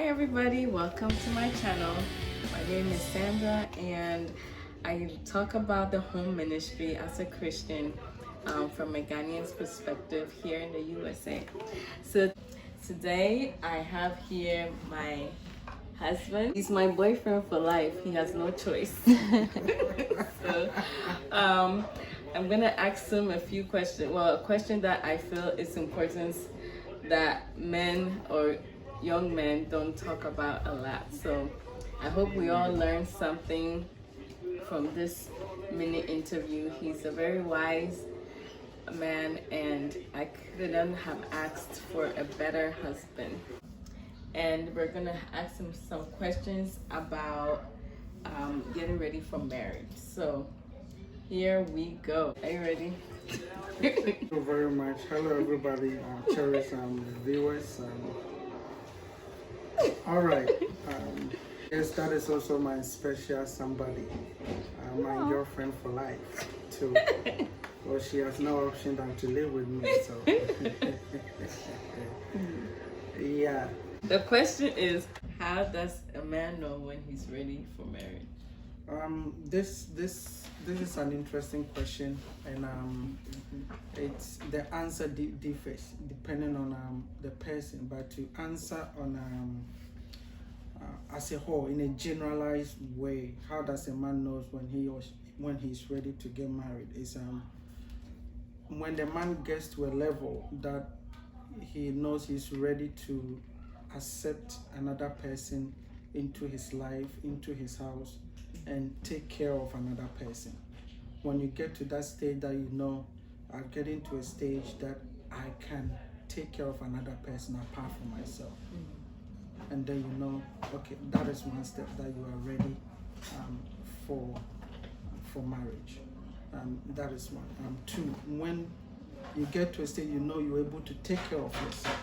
Hi everybody, welcome to my channel. My name is Sandra and I talk about the home ministry as a Christian from a Ghanaian's perspective here in the USA. So today I have here my husband. He's my boyfriend for life. He has no choice. So I'm gonna ask him a few questions. Well, a question that I feel is important that men or young men don't talk about a lot. So I hope we all learn something from this mini interview. He's a very wise man and I couldn't have asked for a better husband. And we're gonna ask him some questions about getting ready for marriage. So here we go. Are you ready? Thank you very much. Hello, everybody, cherished viewers. All right. Yes, that is also my special somebody, my girlfriend for life, too. Well, she has no option than to live with me, so. Yeah. The question is, how does a man know when he's ready for marriage? This is an interesting question, and it's the answer differs depending on the person. But to answer on as a whole, in a generalized way, how does a man knows when he's ready to get married? Is when the man gets to a level that he knows he's ready to accept another person into his life, into his house, and take care of another person. When you get to that stage that you know, I'm getting to a stage that I can take care of another person apart from myself. And then you know, okay, that is one step that you are ready for marriage. That is one. Two, when you get to a stage you know you're able to take care of yourself.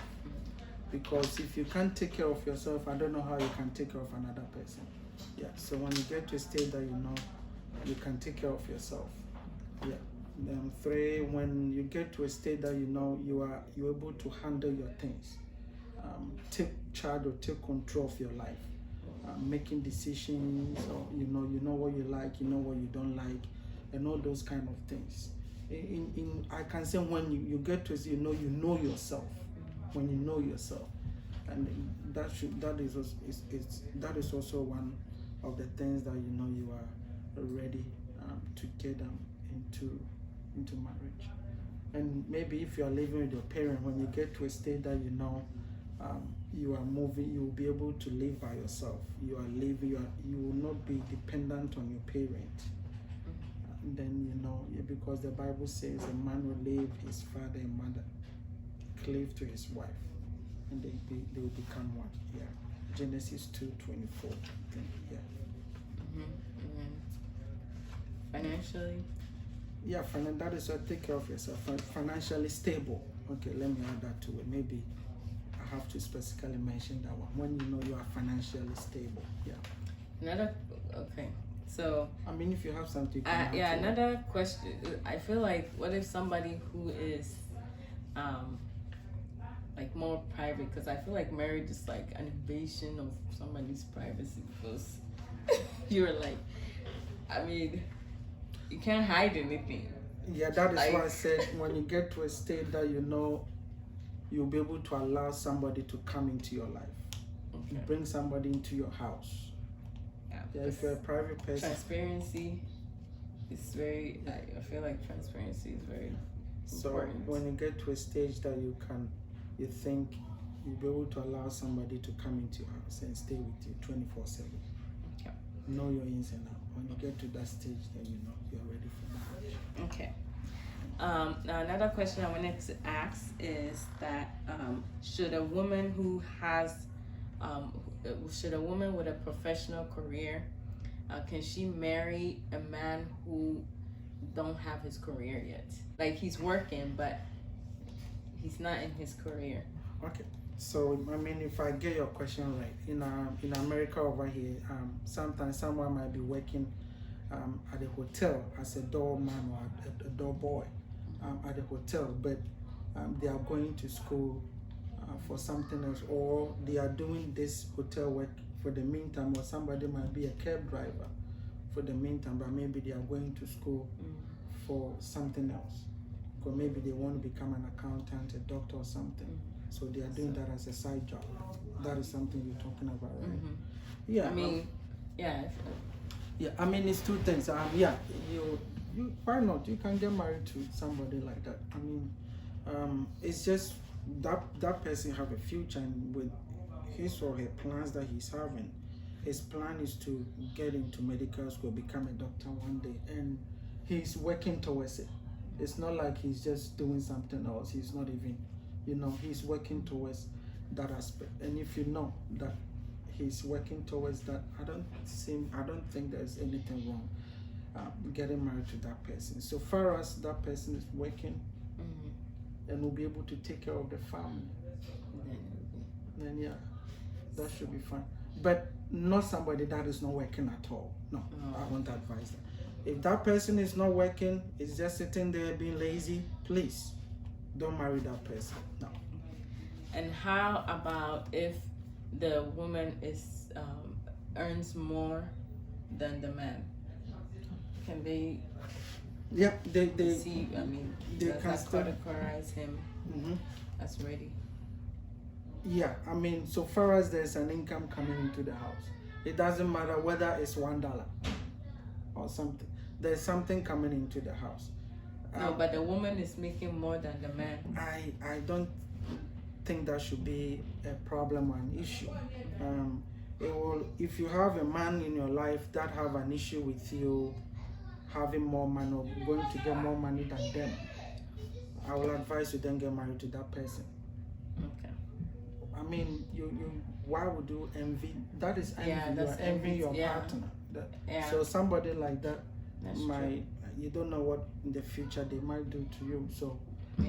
Because if you can't take care of yourself, I don't know how you can take care of another person. Yeah. So when you get to a state that you know you can take care of yourself. Yeah. Then three, when you get to a state that you know you're able to handle your things, take charge or take control of your life, making decisions, or you know what you like, you know what you don't like, and all those kind of things. I can say when you get to you know yourself. When you know yourself, and that is also one of the things that you know you are ready to get into marriage. And maybe if you are living with your parent, when you get to a state that you know you are moving, you will be able to live by yourself. You are living. You will not be dependent on your parent. And then you know, because the Bible says a man will leave his father and mother, cleave to his wife, and they will become one. Yeah. Genesis 2:24. Yeah. Financially? Yeah, that is why take care of yourself. Financially stable. Okay, let me add that to it. Maybe I have to specifically mention that one. When you know you are financially stable. Yeah. Okay. So I mean, if you have something. Another question. I feel like, what if somebody who is like more private, because I feel like marriage is like an invasion of somebody's privacy, because you're like, I mean, you can't hide anything. Yeah, that is why I said when you get to a state that you know you'll be able to allow somebody to come into your life. Okay. You bring somebody into your house. Yeah, if you're a private person. Transparency is very, I feel like transparency is very important. So when you get to a stage that you think you'll be able to allow somebody to come into your house and stay with you 24/7. Okay. Know your ins and outs. When you get to that stage, then you know you're ready for marriage. Okay. Now another question I wanted to ask is that should a woman with a professional career, can she marry a man who don't have his career yet? Like, he's working, but he's not in his career. Okay. So I mean, if I get your question right, in America over here, sometimes someone might be working at a hotel as a doorman or a door boy at a hotel, but they are going to school for something else, or they are doing this hotel work for the meantime, or somebody might be a cab driver for the meantime, but maybe they are going to school for something else, or maybe they want to become an accountant, a doctor, or something. So they are doing that as a side job. That is something you're talking about, right? Yeah. I mean, yeah. Yeah, I mean it's two things. Yeah, you why not? You can get married to somebody like that. I mean, it's just that person have a future, and with his or her plans that he's having, his plan is to get into medical school, become a doctor one day, and he's working towards it. It's not like he's just doing something else. He's not even, he's working towards that aspect. And if you know that he's working towards that, I don't think there's anything wrong getting married to that person. So far as that person is working and will be able to take care of the family, then yeah, that should be fine. But not somebody that is not working at all. No, I won't advise that. If that person is not working, is just sitting there being lazy, please don't marry that person. No. And how about if the woman is earns more than the man? Can they? Yeah, they see. I mean, they does can that still categorize him as ready? Yeah, I mean, so far as there's an income coming into the house, it doesn't matter whether it's $1 or something. There's something coming into the house. No, but the woman is making more than the man. I don't think that should be a problem or an issue. It will, if you have a man in your life that have an issue with you having more money or going to get more money than them, I will advise you don't get married to that person. Okay. I mean, you why would you envy? That is envy. Yeah, that's you are envying your yeah. partner. Yeah. So somebody like that That's might true. You don't know what in the future they might do to you. So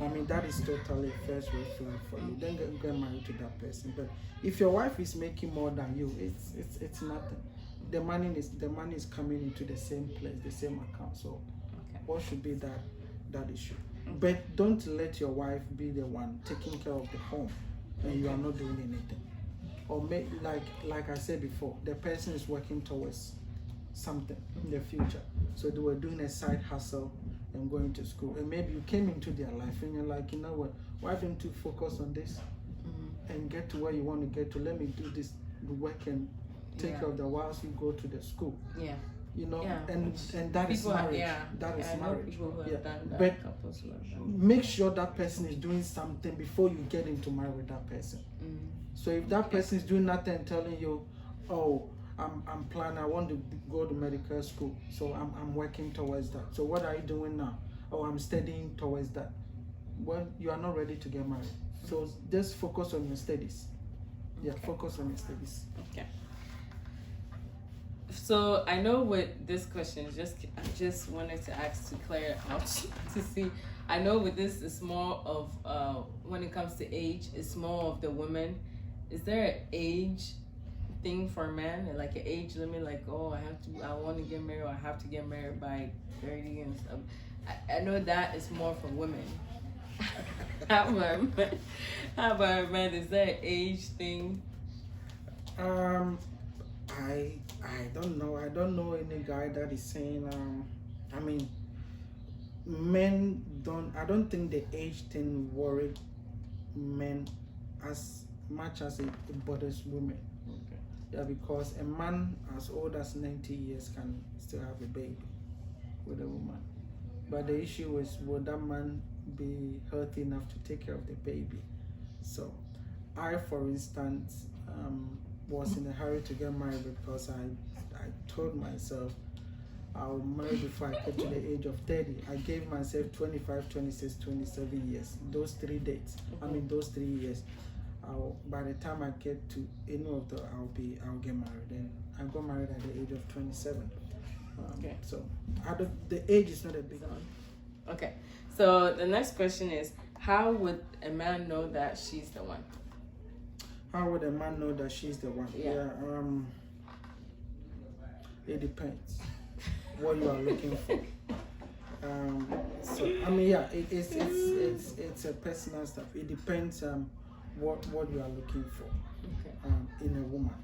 I mean that is totally first red flag for you. Then get married to that person. But if your wife is making more than you, it's nothing. The money is coming into the same place, the same account. So what should be that issue? But don't let your wife be the one taking care of the home and you are not doing anything. Or like I said before, the person is working towards something in the future. So they were doing a side hustle and going to school. And maybe you came into their life and you're like, you know what, why don't you focus on this and get to where you want to get to? Let me do this work and take care of the whilst you go to the school. Yeah. And that People is marriage. That is I know marriage. people who have done that. But couples who have done make sure that person is doing something before you get into marry with that person. So if that person is doing nothing and telling you, oh, I'm planning, I want to go to medical school, so I'm working towards that. So what are you doing now? Oh, I'm studying towards that. Well, you are not ready to get married. So just focus on your studies. Yeah, focus on your studies. Okay. So I know with this question, I just wanted to ask to clear it out to see. I know with this, it's more of when it comes to age, it's more of the women. Is there an age thing for a man, like an age limit? Like, oh, I want to get married, or I have to get married by 30 and stuff. I know that is more for women. How about a man? Is there an age thing? I don't know. I don't know any guy that is saying. I mean, men don't. I don't think the age thing worried men as much as it bothers women. Okay. Yeah, because a man as old as 90 years can still have a baby with a woman. But the issue is, will that man be healthy enough to take care of the baby? So, I, for instance, was in a hurry to get married because I told myself I'll marry before I get to the age of 30. I gave myself 25, 26, 27 years. Those 3 dates. Those 3 years. By the time I get to any of the, I'll get married. And I got married at the age of 27. So the age is not a big one. Okay. So the next question is, how would a man know that she's the one? How would a man know that she's the one? Yeah. It depends what you are looking for. It's a personal stuff. It depends what you are looking for Okay. in a woman,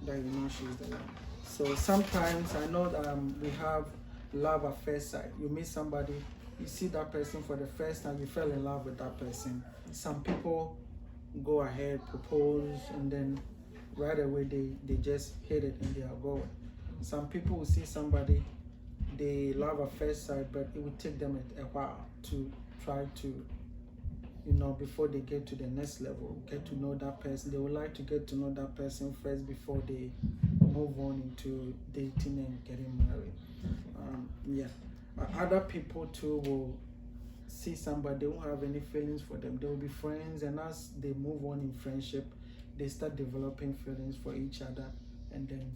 that you know she's the one. So sometimes I know that we have love at first sight. You meet somebody, you see that person for the first time, you fell in love with that person. Some people go ahead, propose, and then right away they just hit it and they are going. Some people will see somebody, they love at first sight, but it will take them a while to try to, before they get to the next level, get to know that person. They would like to get to know that person first before they move on into dating and getting married. Other people too will see somebody, they won't have any feelings for them. They will be friends, and as they move on in friendship, they start developing feelings for each other, and then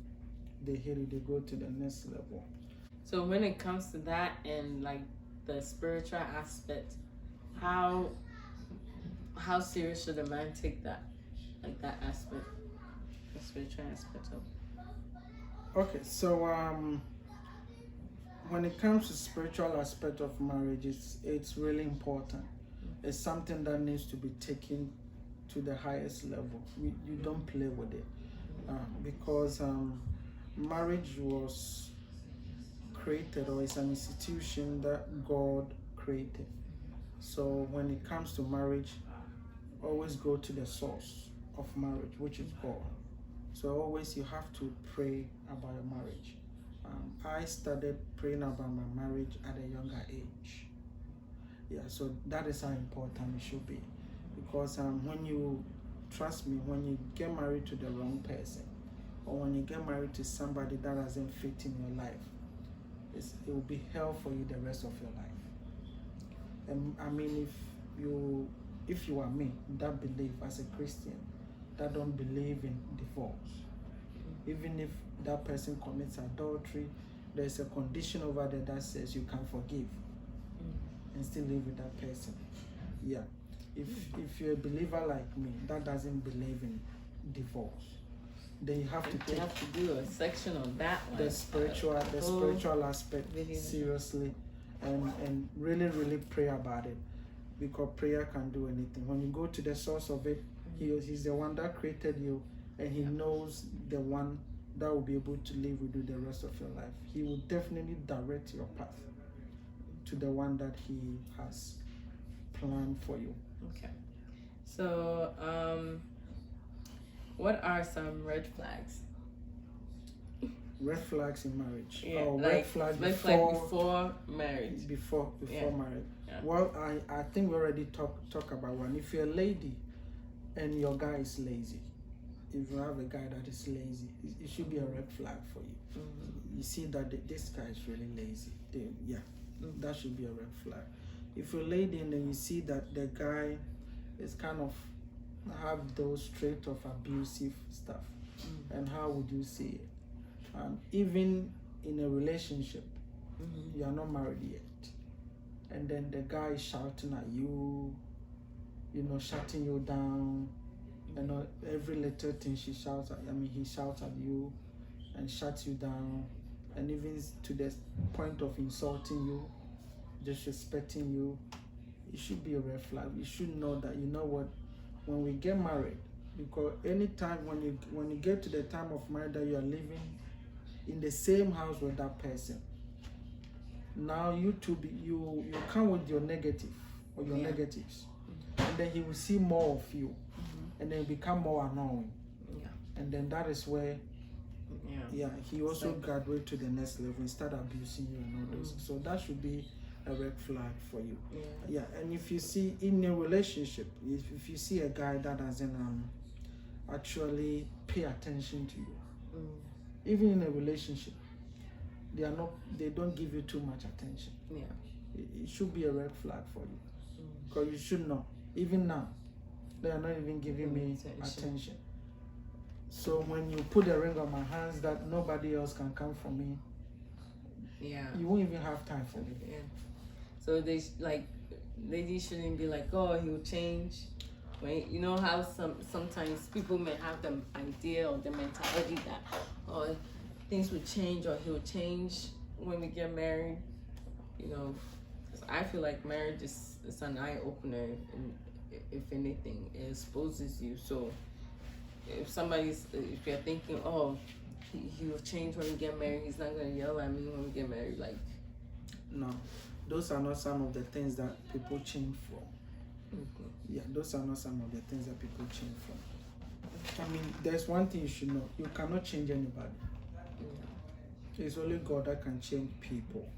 they hit it, they go to the next level. So when it comes to that and like the spiritual aspect, how serious should a man take that, like that aspect, the spiritual aspect of? Okay, so when it comes to spiritual aspect of marriage, it's really important. It's something that needs to be taken to the highest level. You don't play with it, because marriage was created, or it's an institution that God created. So when it comes to marriage, always go to the source of marriage, which is God. So always you have to pray about your marriage. I started praying about my marriage at a younger age. So that is how important it should be. Because when you, trust me, when you get married to the wrong person, or when you get married to somebody that doesn't fit in your life, it will be hell for you the rest of your life. And I mean, if you are me, that believe as a Christian, that don't believe in divorce, even if that person commits adultery, there's a condition over there that says you can forgive and still live with that person. If you're a believer like me that doesn't believe in divorce, then you have to do a section on that one. The spiritual aspect seriously, and really pray about it, because prayer can do anything. When you go to the source of it, he's the one that created you, and he knows the one that will be able to live with you the rest of your life. He will definitely direct your path to the one that he has planned for you. Okay. So, what are some red flags? Red flags in marriage. Yeah, red flag before marriage. Before marriage. Yeah. Well, I think we already talk about one. If you're a lady and your guy is lazy, if you have a guy that is lazy, it should be a red flag for you. Mm-hmm. You see that this guy is really lazy. That should be a red flag. If you're a lady and then you see that the guy is kind of have those traits of abusive stuff, and how would you see it? Even in a relationship, you are not married yet, and then the guy is shouting at you, shutting you down, every little thing he shouts at you and shuts you down, and even to the point of insulting you, disrespecting you. It should be a red flag. You should know that, when we get married, because anytime when you get to the time of marriage that you are living in the same house with that person, now you come with your negative or your negatives, and then he will see more of you, and then become more annoying, and then that is where he also graduate to the next level and start abusing you and all those. So that should be a red flag for you. And if you see in a relationship, if you see a guy that doesn't actually pay attention to you, even in a relationship, they don't give you too much attention. It should be a red flag for you, because you should know. Even now, they are not even giving me attention. So when you put a ring on my hands that nobody else can come for me, you won't even have time for me. So ladies shouldn't be like, oh, he'll change. When you know how sometimes people may have the idea or the mentality that, oh, things will change or he'll change when we get married. Because I feel like marriage is an eye opener if anything, it exposes you. So if you're thinking, oh, he'll change when we get married, he's not gonna yell at me when we get married, like, No, those are not some of the things that people change for. Yeah, those are not some of the things that people change for. I mean, there's one thing you should know: you cannot change anybody. It's only God that can change people.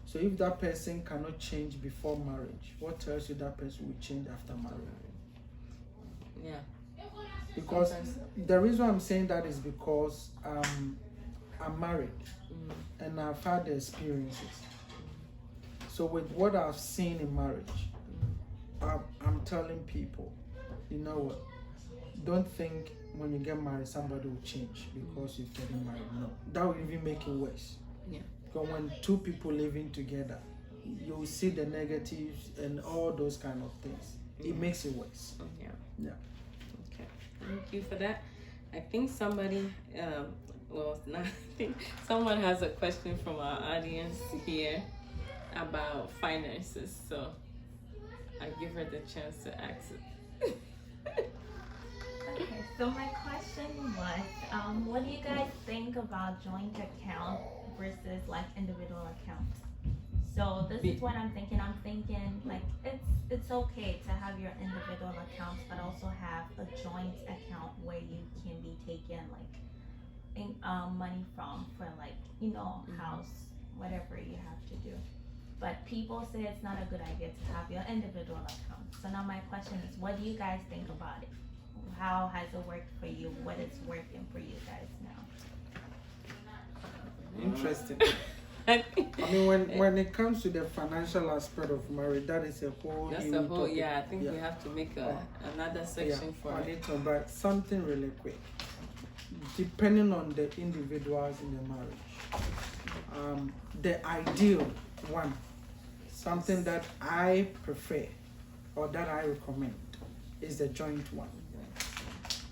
So if that person cannot change before marriage, what tells you that person will change after marriage? Yeah. Because the reason I'm saying that is because I'm married and I've had the experiences. So with what I've seen in marriage, I'm telling people, you know what? Don't think when you get married somebody will change because you're getting married. No, that will even make it worse. Yeah. Because when two people living together, you will see the negatives and all those kind of things. It makes it worse. Yeah. Yeah. Okay. Thank you for that. I think somebody, not I think someone has a question from our audience here about finances. So I give her the chance to ask it. Okay, so my question was, what do you guys think about joint account versus like individual accounts? So this is what I'm thinking. I'm thinking like it's okay to have your individual accounts, but also have a joint account where you can be taking like money from for like house, whatever you have to do. But people say it's not a good idea to have your individual account. So now my question is, what do you guys think about it? How has it worked for you? What is working for you guys now? Interesting. I mean, when it comes to the financial aspect of marriage, that is a whole. That's a whole. Yeah, I think we have to make another section for it. But something really quick. Depending on the individuals in the marriage, the ideal one, something that I prefer or that I recommend, is the joint one.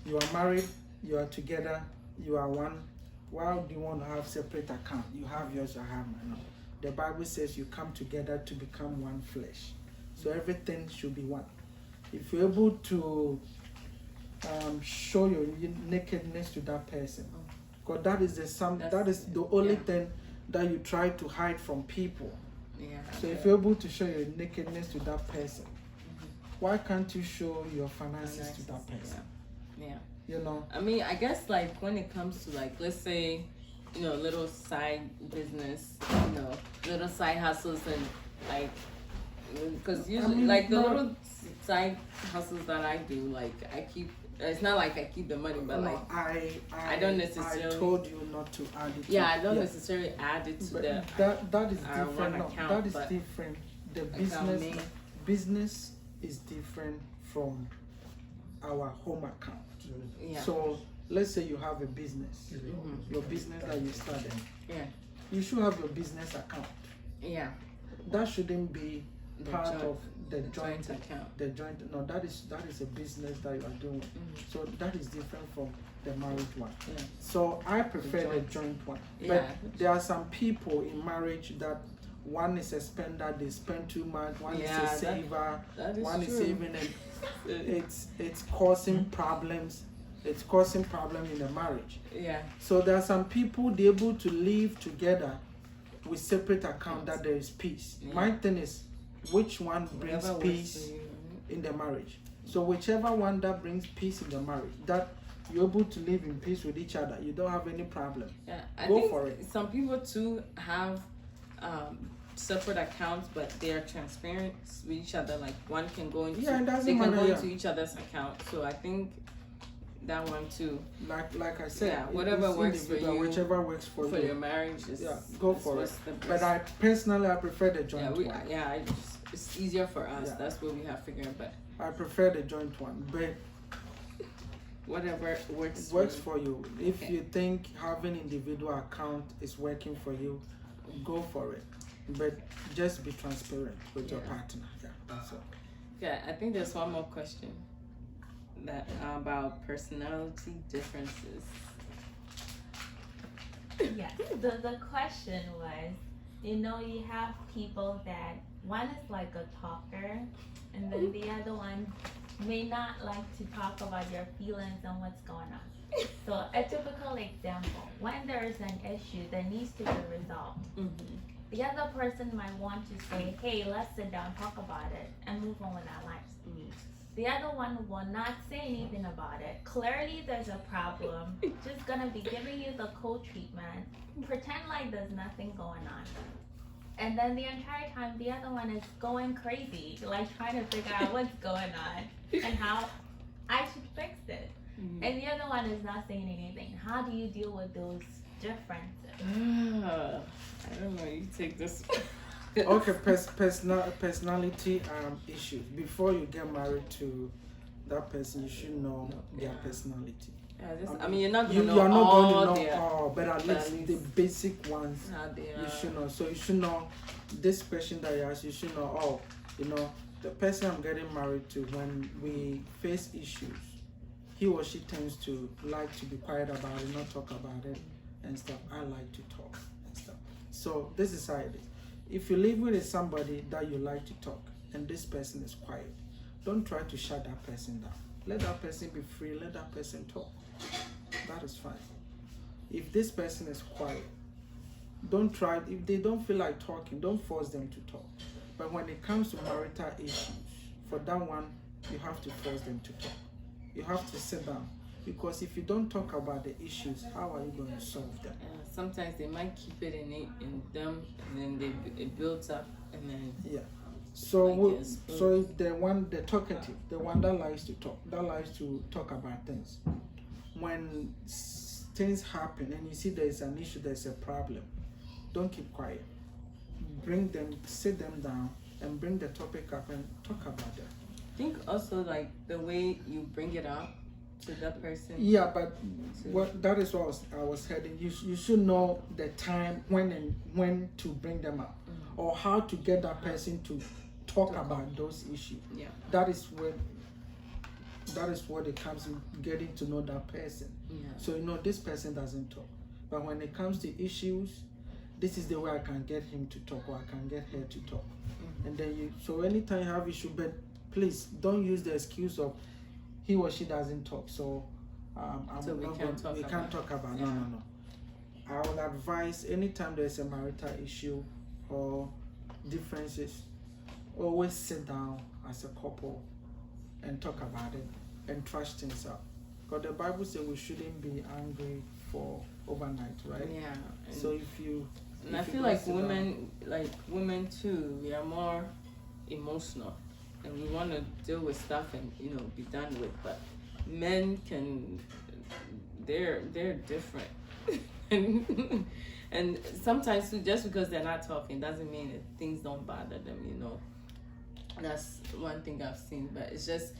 You are married, you are together, you are one. Why do you want to have separate account? You have yours, I have mine. No. The Bible says you come together to become one flesh. So everything should be one. If you're able to show your nakedness to that person, because that is the only thing that you try to hide from people. Yeah. So if you're able to show your nakedness to that person, why can't you show your finances to that person? Yeah. You know. I mean, I guess like when it comes to like, let's say, little side business, little side hustles and like, because usually the little side hustles that I do, like I keep. It's not like I keep the money, but like I don't necessarily. I told you not to add it. Yeah, I don't necessarily add it to the. That is different. Account, that is different. The business is different from our home account. Yeah. So let's say you have a business, your business that you started. Yeah. You should have your business account. Yeah. That shouldn't be part of the joint account. The joint. No, that is a business that you are doing. So that is different from the married one. Yeah. So I prefer the joint one. But there are some people in marriage that one is a spender, they spend too much. One is a saver. That is one true. is saving, and it's causing problems. It's causing problem in the marriage. Yeah. So there are some people they able to live together with separate account that there is peace. Yeah. My thing is, which one brings peace in the marriage? So whichever one that brings peace in the marriage, that you're able to live in peace with each other, you don't have any problem. Yeah, I Go think for it. Some people too have separate accounts, but they are transparent with each other. Like one can go into into each other's account. So I think that one too. Like I said, whatever works for you, whichever works for you. your marriage is go for it. But I personally prefer the joint one. It's easier for us. Yeah. That's what we have figured. But I prefer the joint one. But whatever works for you. If you think having individual account is working for you, go for it. But just be transparent with your partner. Yeah, that's all. Yeah, I think there's one more question about personality differences. Yes, the question was, you have people that one is like a talker, and then the other one may not like to talk about your feelings and what's going on. So a typical example, when there is an issue that needs to be resolved, the other person might want to say, hey, let's sit down, talk about it, and move on with our lives. The other one will not say anything about it. Clearly there's a problem, just gonna be giving you the cold treatment, pretend like there's nothing going on. And then the entire time the other one is going crazy, like trying to figure out what's going on and how I should fix it. And the other one is not saying anything. How do you deal with those differences? I don't know, you take this. Okay, personality issues. Before you get married to that person, you should know their personality. I mean, you're not going to know you are not all going to know their, all, but at least the basic ones you should know. So you should know this question that you ask. You should know, oh, you know, the person I'm getting married to, when we face issues, he or she tends to like to be quiet about it, not talk about it and stuff. I like to talk and stuff. So this is how it is. If you live with somebody that you like to talk and this person is quiet, don't try to shut that person down. Let that person be free, let that person talk. That is fine. If this person is quiet, don't try, if they don't feel like talking, don't force them to talk. But when it comes to marital issues, for that one, you have to force them to talk. You have to sit down. Because if you don't talk about the issues, how are you going to solve them? Sometimes they might keep it in them, and then it builds up, and then So if the talkative, the one that likes to talk about things, when things happen and you see there's an issue, there's a problem, don't keep quiet. Sit them down, and bring the topic up and talk about it. I think also like the way you bring it up to that person. Yeah, but that is what I was heading. You should know the time when to bring them up, or how to get that person to talk about those issues. Yeah, that is what it comes in getting to know that person. Yeah. So you know this person doesn't talk, but when it comes to issues, this is the way I can get him to talk, or I can get her to talk. And then so anytime you have issue, but please don't use the excuse of he or she doesn't talk, so we can't talk about it. No. I would advise anytime there's a marital issue or differences, always sit down as a couple and talk about it and trash things out. Because the Bible says we shouldn't be angry for overnight, right? Yeah. So if you I feel like women too, we are more emotional, and we want to deal with stuff and be done with. But men they're different, and sometimes too, just because they're not talking doesn't mean that things don't bother them. That's one thing I've seen, but it's just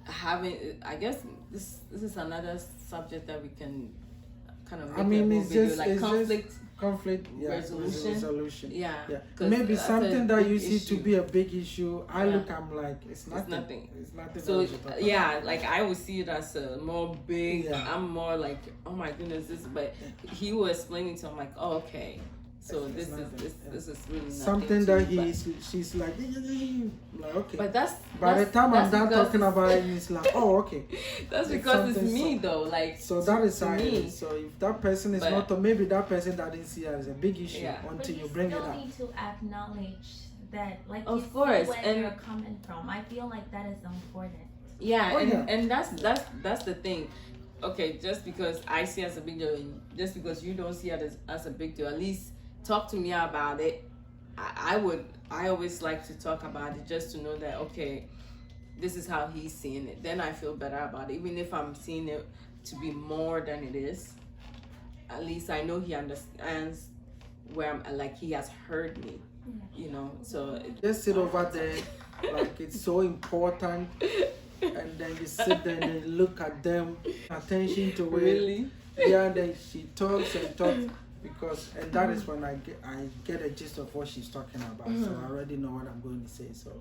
having. I guess this is another subject that we can kind of make conflict resolution. Yeah. Maybe something that you see to be a big issue. I'm like, it's nothing. It's nothing. So like I would see it as a more big. Yeah. I'm more like, oh my goodness, this. But he was explaining to him like, oh, okay. So this is really something that she's like okay. But by the time I'm done talking about it, it's like, oh, okay. That's because it's me though. Like, so that is how it is. So if that person is not, or maybe that person that didn't see it as a big issue until you bring it up. You need to acknowledge that, like, of course, where you're coming from. I feel like that is important. Yeah, and that's the thing. Okay, just because I see it as a big deal, just because you don't see it as a big deal, at least talk to me about it. I always like to talk about it, just to know that, okay, this is how he's seeing it. Then I feel better about it. Even if I'm seeing it to be more than it is, at least I know he understands where I'm, like, he has heard me, so just sit over there like it's so important, and then you sit there and then look at them, attention to it. Really? Yeah, then she talks and talks. And that is when I get a gist of what she's talking about. So I already know what I'm going to say. So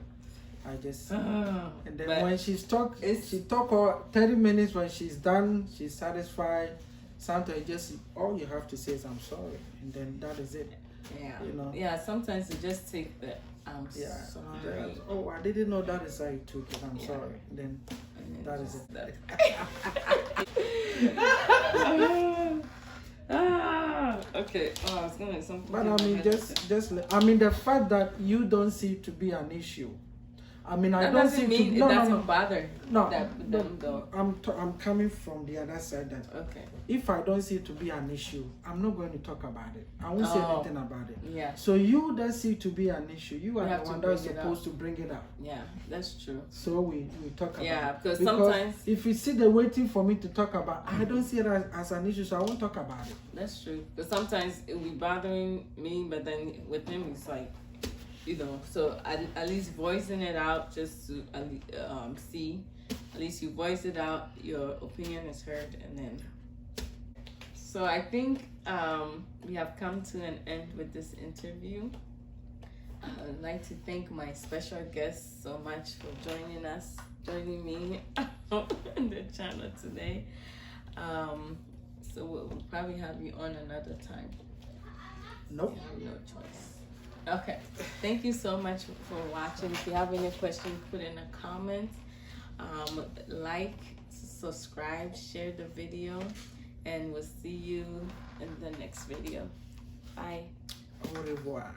I just and then when she talk 30 minutes. When she's done, she's satisfied. Sometimes just all you have to say is I'm sorry, and then that is it. Yeah. Yeah. Sometimes you just take I'm Yeah. sorry. Oh, I didn't know that is how you took it. I'm Yeah. sorry. Then And that then is it. Okay. Oh, I was gonna something. But I mean, I mean, the fact that you don't see it to be an issue. I mean, I That don't doesn't see mean to, it no, doesn't no, no, bother no. them though. I'm coming from the other side that Okay. if I don't see it to be an issue, I'm not going to talk about it. I won't say Oh. anything about it. Yeah. So you that see it to be an issue, you are have the to one that's bring it supposed to bring it up. Yeah, that's true. So we talk about Yeah, it. because sometimes if you see the waiting for me to talk about, I don't see it as an issue, so I won't talk about it. that's true. Because sometimes it will be bothering me, but then with him it's like, you know. So at least voicing it out just to see. At least you voice it out. Your opinion is heard, and then. So I think we have come to an end with this interview. I'd like to thank my special guest so much for joining me on the channel today. So we'll probably have you on another time. Nope. You have no choice. Okay. Thank you so much for watching. If you have any questions, put in a comment. Like, subscribe, share the video, and we'll see you in the next video. Bye. Au revoir.